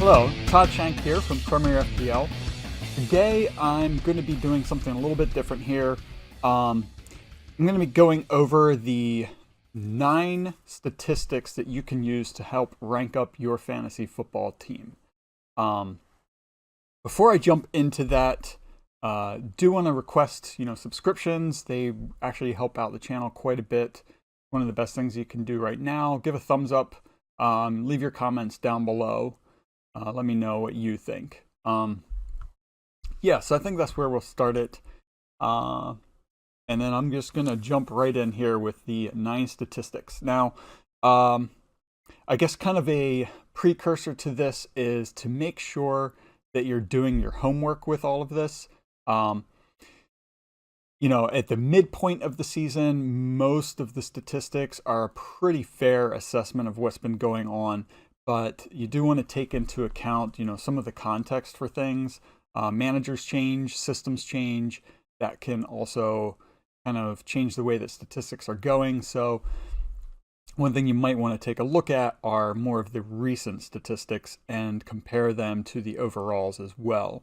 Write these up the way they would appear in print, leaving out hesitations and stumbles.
Hello, Todd Shank here from Premier FPL. Today I'm going to be doing something a little bit different here. I'm going to be going over the 9 statistics that you can use to help rank up your fantasy football team. Before I jump into that, do want to request subscriptions. They actually help out the channel quite a bit. One of the best things you can do right now. Give a thumbs up. Leave your comments down below. Let me know what you think. Yeah, so I think that's where we'll start it. And then I'm just going to jump right in here with the 9 statistics. Now, I guess kind of a precursor to this is to make sure that you're doing your homework with all of this. At the midpoint of the season, most of the statistics are a pretty fair assessment of what's been going on. But you do want to take into account, some of the context for things. Managers change, systems change. That can also kind of change the way that statistics are going. So one thing you might want to take a look at are more of the recent statistics and compare them to the overalls as well.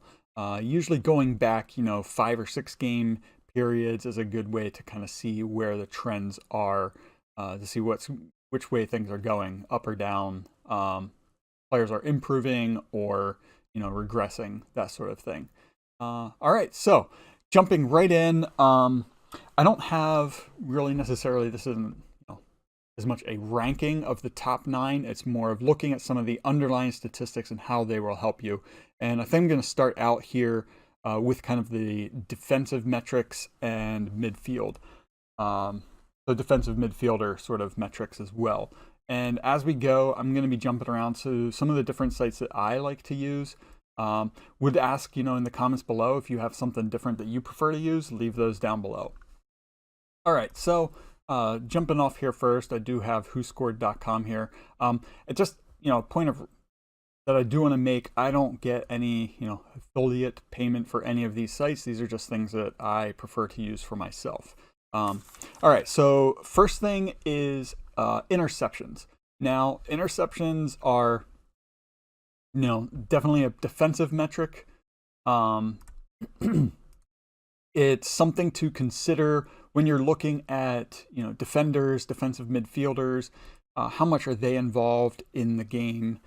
Usually going back, 5 or 6 game periods is a good way to kind of see where the trends are, to see which way things are going, up or down. Players are improving or regressing, that sort of thing. All right, so jumping right in, I don't have really necessarily, this isn't as much a ranking of the top 9. It's more of looking at some of the underlying statistics and how they will help you. And I think I'm going to start out here with kind of the defensive metrics and midfield. So defensive midfielder sort of metrics as well. And as we go, I'm going to be jumping around to some of the different sites that I like to use. Would ask, in the comments below if you have something different that you prefer to use, leave those down below. All right, so jumping off here first, I do have whoscored.com here. It just, point of that I do want to make, I don't get any, affiliate payment for any of these sites. These are just things that I prefer to use for myself. All right, so first thing is interceptions. Now, interceptions are, definitely a defensive metric. It's something to consider when you're looking at, defenders, defensive midfielders. How much are they involved in the game?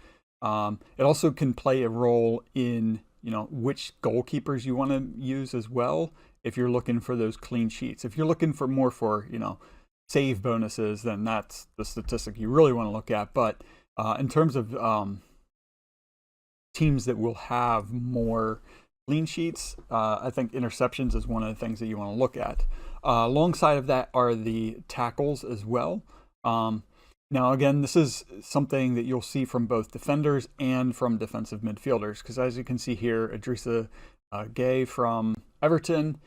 It also can play a role in, which goalkeepers you want to use as well. If you're looking for those clean sheets, if you're looking for more for, save bonuses, then that's the statistic you really want to look at. But in terms of teams that will have more clean sheets, I think interceptions is one of the things that you want to look at. Alongside of that are the tackles as well. Now, again, this is something that you'll see from both defenders and from defensive midfielders, because as you can see here, Idrissa Gueye from Everton,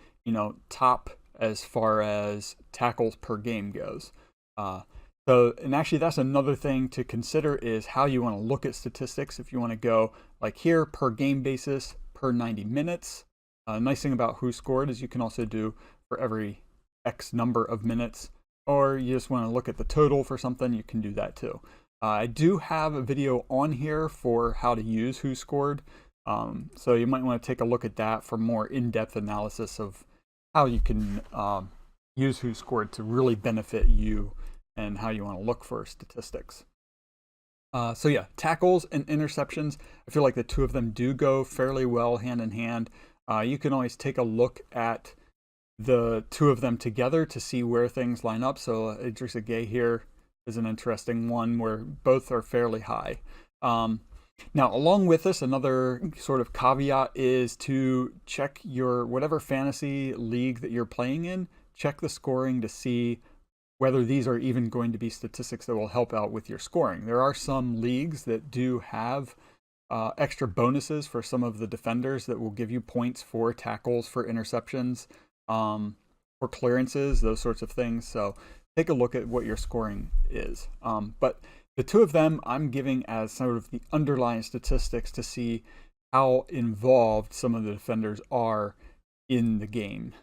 top as far as tackles per game goes. And actually that's another thing to consider is how you want to look at statistics. If you want to go like here, per game basis, per 90 minutes. Nice thing about Who Scored is you can also do for every X number of minutes, or you just want to look at the total for something, you can do that too. I do have a video on here for how to use Who Scored. So you might want to take a look at that for more in-depth analysis of how you can use Who Scored to really benefit you and how you want to look for statistics. So yeah, tackles and interceptions, I feel like the two of them do go fairly well hand in hand. You can always take a look at the two of them together to see where things line up. So Idrissa Gueye here is an interesting one where both are fairly high. Now, along with this, another sort of caveat is to check your whatever fantasy league that you're playing in, check the scoring to see whether these are even going to be statistics that will help out with your scoring. There are some leagues that do have extra bonuses for some of the defenders that will give you points for tackles, for interceptions, for clearances, those sorts of things. So take a look at what your scoring is. But the two of them I'm giving as sort of the underlying statistics to see how involved some of the defenders are in the game.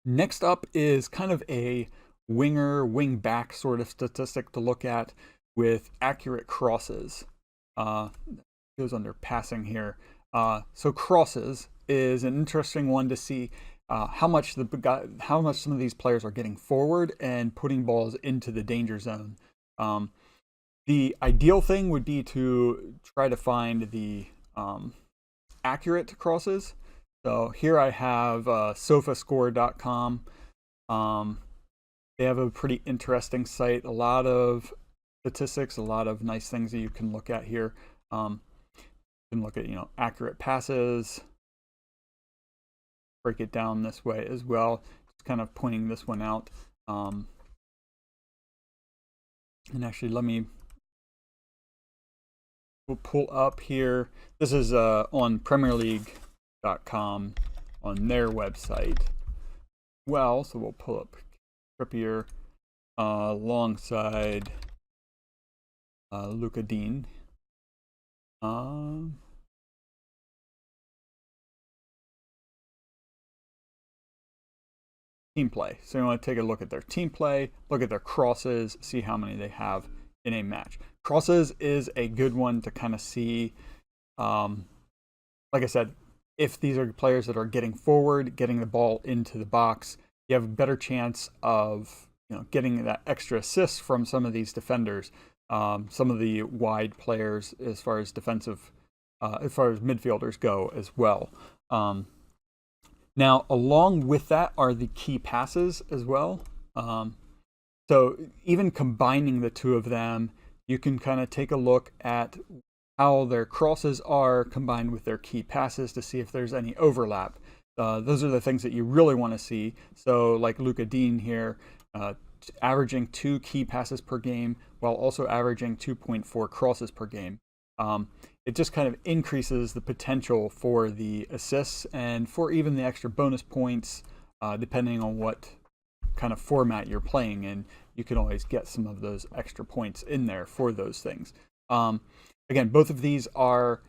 Next up is kind of a winger, wing back sort of statistic to look at with accurate crosses. Goes under passing here. So crosses is an interesting one to see how much some of these players are getting forward and putting balls into the danger zone. The ideal thing would be to try to find the accurate crosses. So here I have sofascore.com. They have a pretty interesting site, a lot of statistics, a lot of nice things that you can look at here. You can look at, accurate passes, break it down this way as well. Just kind of pointing this one out. And actually, we'll pull up here. This is on PremierLeague.com on their website. Well, so we'll pull up Trippier alongside Luca Dean. Team play. So you want to take a look at their team play, look at their crosses, see how many they have in a match. Crosses is a good one to kind of see, like I said, if these are players that are getting forward, getting the ball into the box, you have a better chance of getting that extra assist from some of these defenders, some of the wide players as far as midfielders go as well. Now, along with that are the key passes as well. So even combining the two of them, you can kind of take a look at how their crosses are combined with their key passes to see if there's any overlap. Those are the things that you really want to see. So like Luca Dean here, averaging 2 key passes per game while also averaging 2.4 crosses per game. It just kind of increases the potential for the assists and for even the extra bonus points, depending on what kind of format you're playing in. You can always get some of those extra points in there for those things. Again, both of these are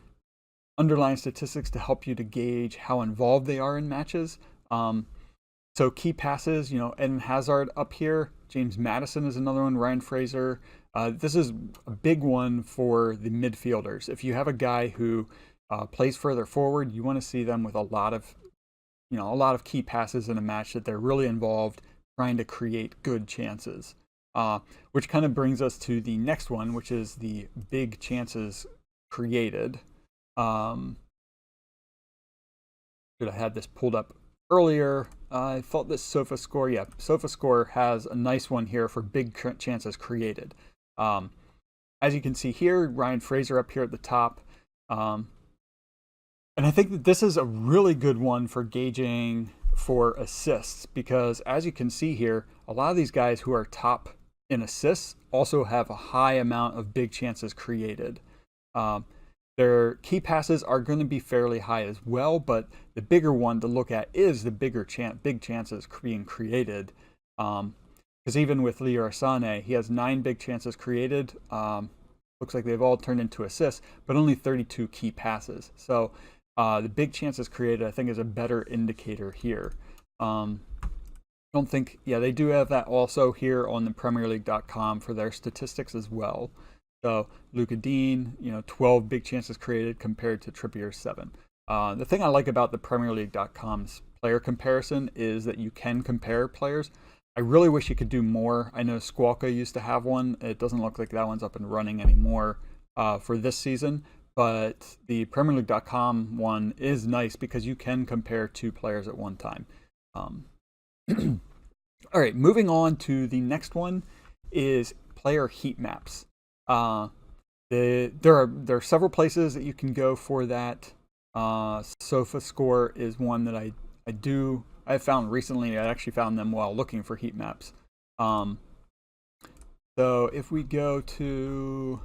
underlying statistics to help you to gauge how involved they are in matches. So key passes, Eden Hazard up here. James Maddison is another one. Ryan Fraser. This is a big one for the midfielders. If you have a guy who plays further forward, you want to see them with a lot of key passes in a match, that they're really involved, trying to create good chances. Which kind of brings us to the next one, which is the big chances created. Should have had this pulled up earlier. I thought this SofaScore has a nice one here for big chances created. As you can see here, Ryan Fraser up here at the top. And I think that this is a really good one for gauging for assists, because as you can see here, a lot of these guys who are top in assists also have a high amount of big chances created. Their key passes are going to be fairly high as well, but the bigger one to look at is the big chances being created. Because even with Leroy Sané, he has 9 big chances created. Looks like they've all turned into assists, but only 32 key passes. So the big chances created, I think, is a better indicator here. Don't think, they do have that also here on the PremierLeague.com for their statistics as well. So Luca Dean, 12 big chances created compared to Trippier's 7. The thing I like about the PremierLeague.com's player comparison is that you can compare players. I really wish you could do more. I know Squawka used to have one. It doesn't look like that one's up and running anymore for this season. But the PremierLeague.com one is nice because you can compare 2 players at one time. All right, moving on to the next one is player heat maps. There are several places that you can go for that. SofaScore is one that I found recently. I actually found them while looking for heat maps. So if we go to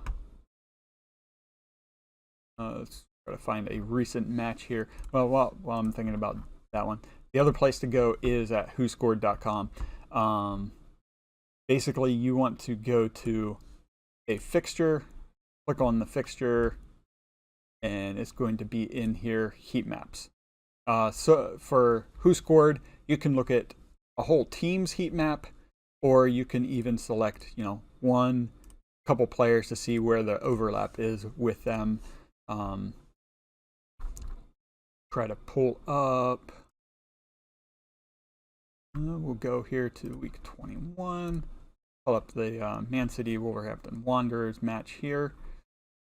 let's try to find a recent match here. Well, while I'm thinking about that one, the other place to go is at whoscored.com. Basically, you want to go to a fixture, click on the fixture, and it's going to be in here, heat maps. So for Who Scored, you can look at a whole team's heat map, or you can even select, one couple players to see where the overlap is with them. Try to pull up. We'll go here to week 21. Pull up the Man City Wolverhampton Wanderers match here.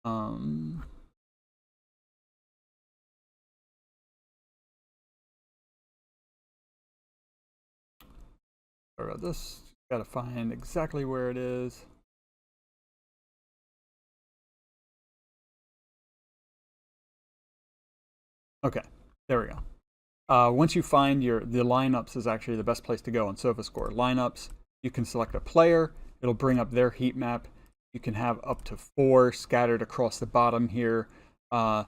Sorry about this. Got to find exactly where it is. Okay, there we go. Once you find the lineups is actually the best place to go on SofaScore. Lineups, you can select a player. It'll bring up their heat map. You can have up to 4 scattered across the bottom here. I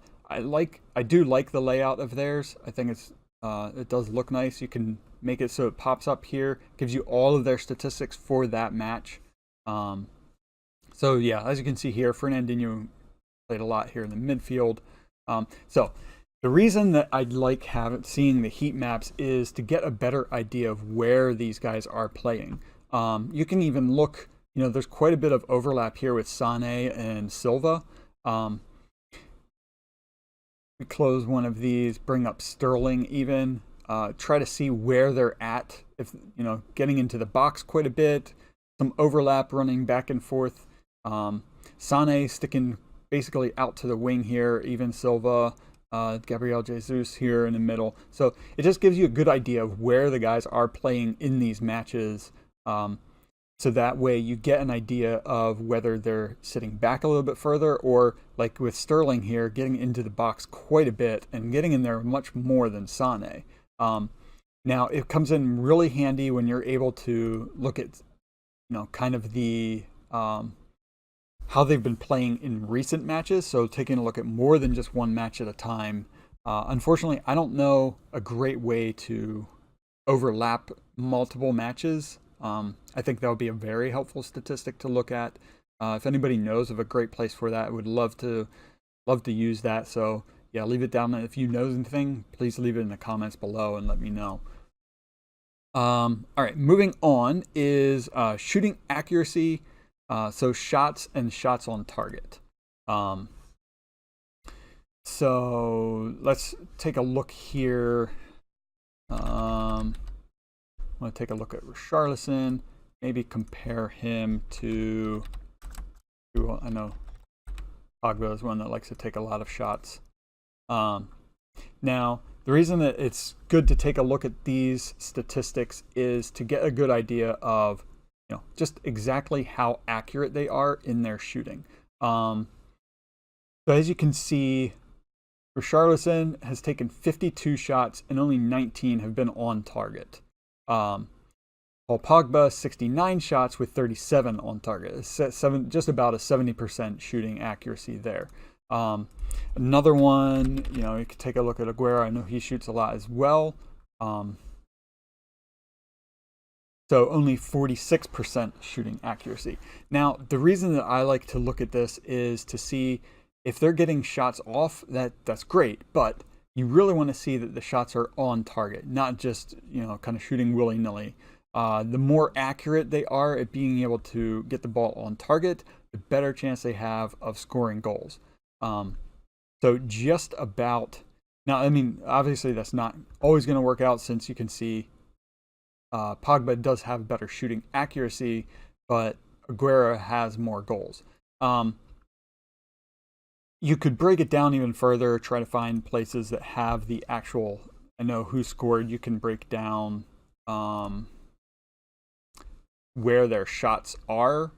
do like the layout of theirs. I think it does look nice. You can make it so it pops up here, gives you all of their statistics for that match. So yeah, as you can see here, Fernandinho played a lot here in the midfield. So the reason that I like seeing the heat maps is to get a better idea of where these guys are playing. You can even look, there's quite a bit of overlap here with Sane and Silva. We close one of these, bring up Sterling even, try to see where they're at, if getting into the box quite a bit, some overlap running back and forth. Sane sticking basically out to the wing here, even Silva, Gabriel Jesus here in the middle. So it just gives you a good idea of where the guys are playing in these matches. So that way you get an idea of whether they're sitting back a little bit further, or like with Sterling here, getting into the box quite a bit and getting in there much more than Sane. Now it comes in really handy when you're able to look at, kind of the how they've been playing in recent matches. So taking a look at more than just one match at a time. Unfortunately, I don't know a great way to overlap multiple matches. I think that would be a very helpful statistic to look at. If anybody knows of a great place for that, I would love to use that. So yeah, leave it down. If you know anything, please leave it in the comments below and let me know. All right, moving on is shooting accuracy. So shots and shots on target. So let's take a look here. I'm going to take a look at Richarlison, maybe compare him to I know Pogba is one that likes to take a lot of shots. Now, the reason that it's good to take a look at these statistics is to get a good idea of just exactly how accurate they are in their shooting. So as you can see, Richarlison has taken 52 shots and only 19 have been on target. Paul Pogba, 69 shots with 37 on target. Just about a 70% shooting accuracy there. Another one, you could take a look at Aguero. I know he shoots a lot as well. So only 46% shooting accuracy. Now, the reason that I like to look at this is to see if they're getting shots off, that's great, but you really want to see that the shots are on target, not just, kind of shooting willy-nilly. The more accurate they are at being able to get the ball on target, the better chance they have of scoring goals. So just about, now, I mean, obviously that's not always going to work out, since you can see Pogba does have better shooting accuracy, but Aguero has more goals. You could break it down even further, try to find places that have the actual, I know who scored. You can break down where their shots are.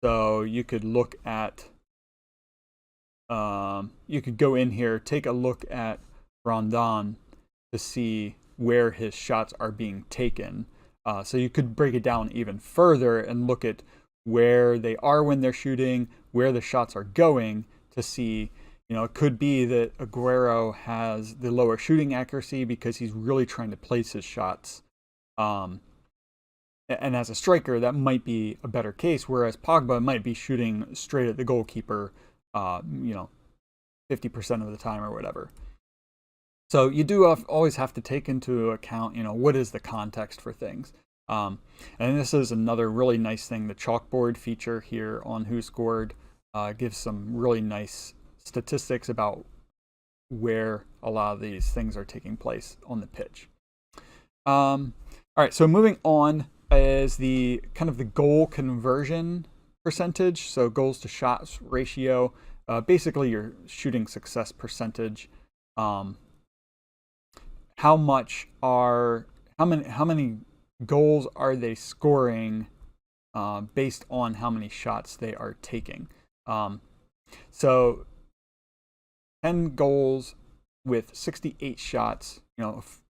So you could look at, you could go in here, take a look at Rondon to see where his shots are being taken. So you could break it down even further and look at where they are when they're shooting, where the shots are going, to see, it could be that Aguero has the lower shooting accuracy because he's really trying to place his shots. And as a striker, that might be a better case, whereas Pogba might be shooting straight at the goalkeeper, 50% of the time or whatever. So you do always have to take into account, what is the context for things. And this is another really nice thing. The chalkboard feature here on Who Scored gives some really nice statistics about where a lot of these things are taking place on the pitch. All right, so moving on is the kind of the goal conversion percentage. So goals to shots ratio, basically your shooting success percentage. How many goals are they scoring based on how many shots they are taking? So 10 goals with 68 shots,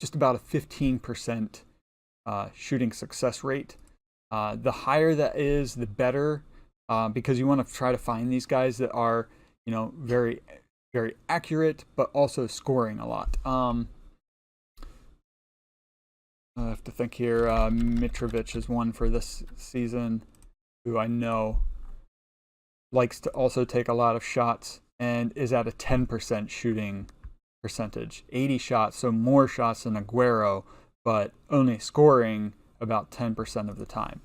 just about a 15% shooting success rate. The higher that is, the better, because you want to try to find these guys that are, very, very accurate, but also scoring a lot. I have to think here. Mitrovic is one for this season, who I know likes to also take a lot of shots and is at a 10% shooting percentage. 80 shots, so more shots than Aguero, but only scoring about 10% of the time.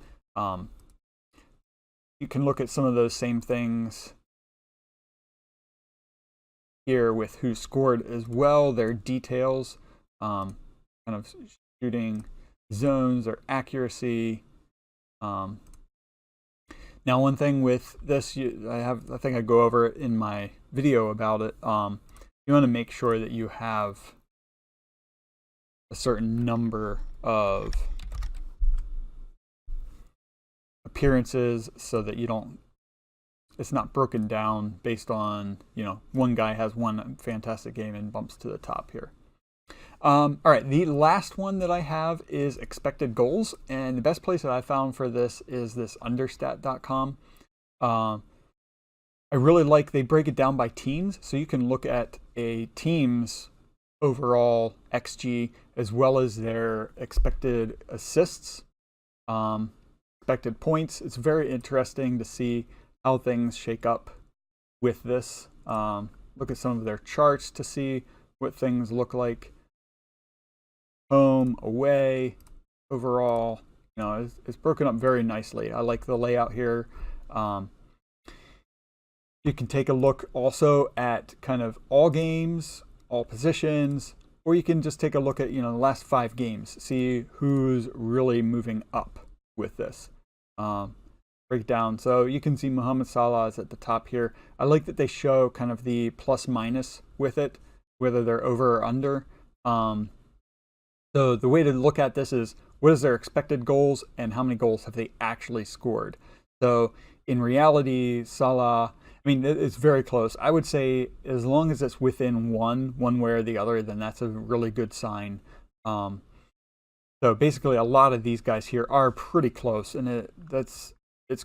You can look at some of those same things here with Who Scored as well. Their details, kind of shooting zones or accuracy. Now, one thing with this, I think I go over it in my video about it. You want to make sure that you have a certain number of appearances so that it's not broken down based on, one guy has one fantastic game and bumps to the top here. All right, the last one that I have is expected goals, and the best place that I found for this is this understat.com. I really like, they break it down by teams, so you can look at a team's overall XG as well as their expected assists, expected points. It's very interesting to see how things shake up with this. Look at some of their charts to see what things look like. Home, away, overall, it's broken up very nicely. I like the layout here. You can take a look also at kind of all games, all positions, or you can just take a look at, the last 5 games, see who's really moving up with this. Breakdown. So you can see Mohamed Salah is at the top here. I like that they show kind of the plus minus with it, whether they're over or under. So the way to look at this is, what is their expected goals and how many goals have they actually scored? So in reality, Salah, it's very close. I would say as long as it's within one way or the other, then that's a really good sign. So basically a lot of these guys here are pretty close, and it's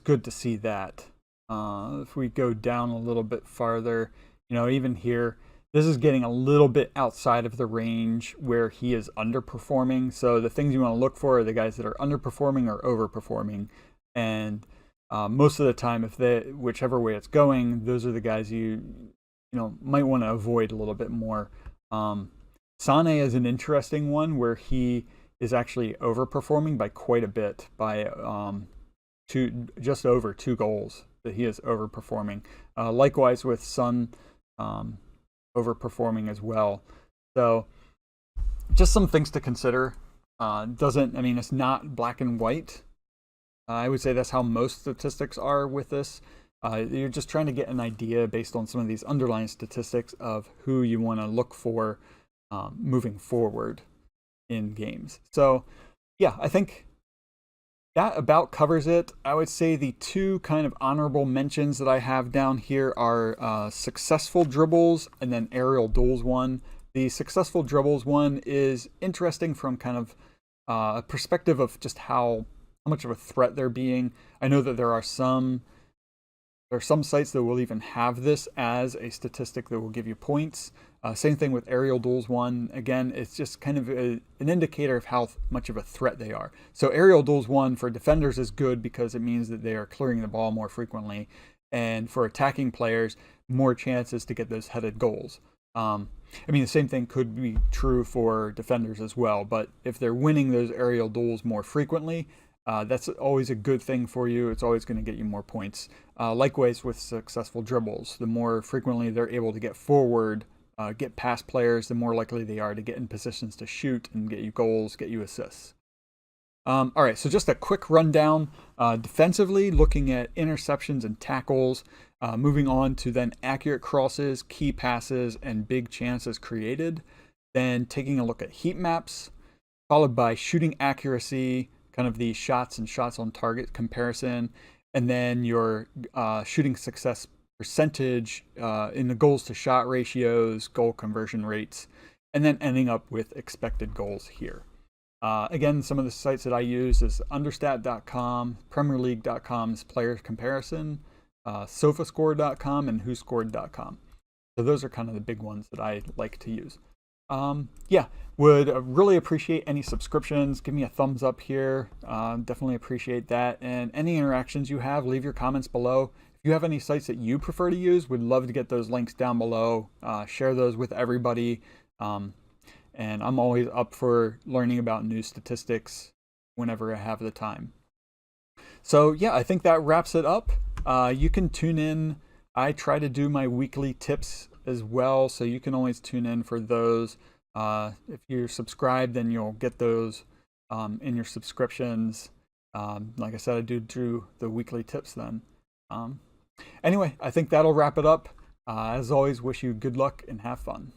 good to see that. If we go down a little bit farther, even here, this is getting a little bit outside of the range where he is underperforming. So the things you want to look for are the guys that are underperforming or overperforming. And most of the time, whichever way it's going, those are the guys you might want to avoid a little bit more. Sane is an interesting one where he is actually overperforming by quite a bit, by just over 2 goals that he is overperforming. Likewise with Son, overperforming as well. So just some things to consider. It's not black and white. I would say that's how most statistics are with this. You're just trying to get an idea based on some of these underlying statistics of who you want to look for moving forward in games. So yeah, I think that about covers it. I would say the 2 kind of honorable mentions that I have down here are successful dribbles and then aerial duels one. The successful dribbles one is interesting from kind of a perspective of just how much of a threat they're being. I know that there are some sites that will even have this as a statistic that will give you points. Same thing with aerial duels one. Again, it's just kind of an indicator of how much of a threat they are. So aerial duels one for defenders is good because it means that they are clearing the ball more frequently. And for attacking players, more chances to get those headed goals. I mean, the same thing could be true for defenders as well, but if they're winning those aerial duels more frequently, that's always a good thing for you. It's always going to get you more points. Likewise with successful dribbles, the more frequently they're able to get forward, get past players, the more likely they are to get in positions to shoot and get you goals, get you assists. All right, so just a quick rundown. Defensively, looking at interceptions and tackles, moving on to then accurate crosses, key passes, and big chances created. Then taking a look at heat maps, followed by shooting accuracy, kind of the shots and shots on target comparison, and then your shooting success percentage in the goals to shot ratios, goal conversion rates, and then ending up with expected goals here. Again, some of the sites that I use is understat.com, premierleague.com's player comparison, sofascore.com, and whoscored.com. So those are kind of the big ones that I like to use. Yeah, would really appreciate any subscriptions. Give me a thumbs up here. Definitely appreciate that. And any interactions you have, leave your comments below. If you have any sites that you prefer to use, would love to get those links down below. Share those with everybody. And I'm always up for learning about new statistics whenever I have the time. So yeah, I think that wraps it up. You can tune in. I try to do my weekly tips as well, so you can always tune in for those. If you're subscribed, then you'll get those in your subscriptions. Like I said, I do the weekly tips then. Anyway, I think that'll wrap it up. As always, wish you good luck and have fun.